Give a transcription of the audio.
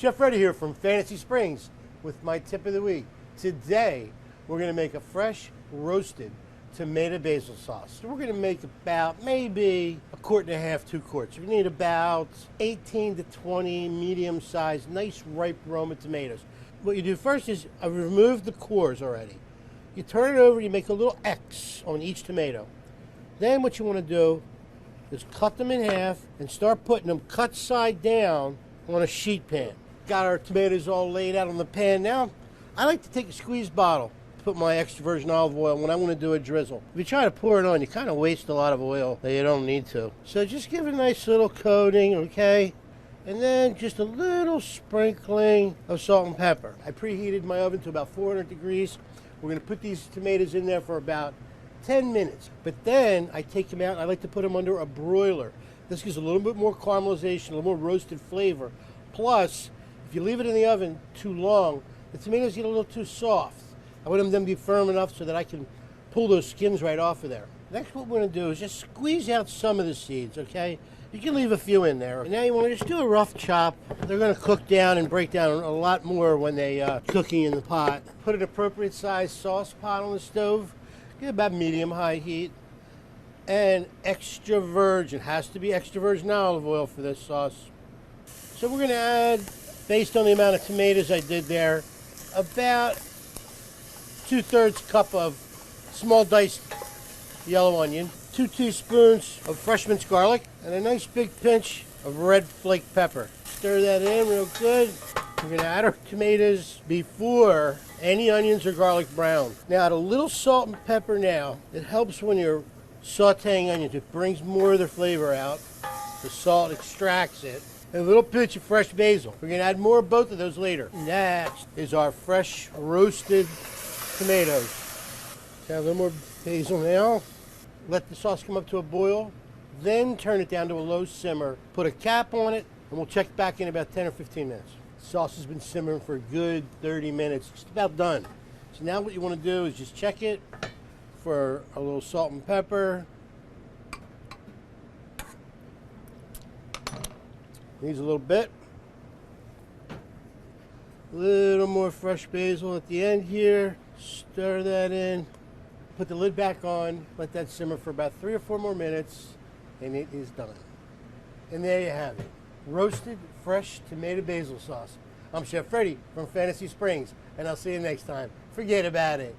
Chef Freddy here from Fantasy Springs with my tip of the week. Today, we're going to make a fresh roasted tomato basil sauce. So we're going to make about maybe 1.5 quarts, 2 quarts. You need about 18 to 20 medium-sized, nice ripe Roma tomatoes. What you do first is I remove the cores already. You turn it over, you make a little X on each tomato. Then what you want to do is cut them in half and start putting them cut side down on a sheet pan. Got our tomatoes all laid out on the pan now. I like to take a squeeze bottle, put my extra virgin olive oil when I want to do a drizzle. If you try to pour it on, you kind of waste a lot of oil that you don't need to. So just give it a nice little coating, okay? And then just a little sprinkling of salt and pepper. I preheated my oven to about 400 degrees. We're going to put these tomatoes in there for about 10 minutes. But then I take them out and I like to put them under a broiler. This gives a little bit more caramelization, a little more roasted flavor. Plus, if you leave it in the oven too long, the tomatoes get a little too soft. I want them to be firm enough so that I can pull those skins right off of there. Next, what we're going to do is just squeeze out some of the seeds, okay? You can leave a few in there. And now you want to just do a rough chop. They're going to cook down and break down a lot more when they cooking in the pot. Put an appropriate sized sauce pot on the stove. Get about medium-high heat. And extra virgin, has to be extra virgin olive oil for this sauce. So we're going to add, based on the amount of tomatoes I did there, about 2/3 cup of small diced yellow onion, 2 teaspoons of fresh minced garlic, and a nice big pinch of red flake pepper. Stir that in real good. We're going to add our tomatoes before any onions or garlic brown. Now add a little salt and pepper now. It helps when you're sauteing onions. It brings more of their flavor out. The salt extracts it. And a little pinch of fresh basil. We're going to add more of both of those later. Next is our fresh roasted tomatoes. So a little more basil now. Let the sauce come up to a boil. Then turn it down to a low simmer. Put a cap on it, and we'll check back in about 10 or 15 minutes. The sauce has been simmering for a good 30 minutes. Just about done. So now what you want to do is just check it for a little salt and pepper. Needs a little bit. A little more fresh basil at the end here. Stir that in. Put the lid back on. Let that simmer for about 3 or 4 more minutes. And it is done. And there you have it. Roasted, fresh tomato basil sauce. I'm Chef Freddy from Fantasy Springs. And I'll see you next time. Forget about it.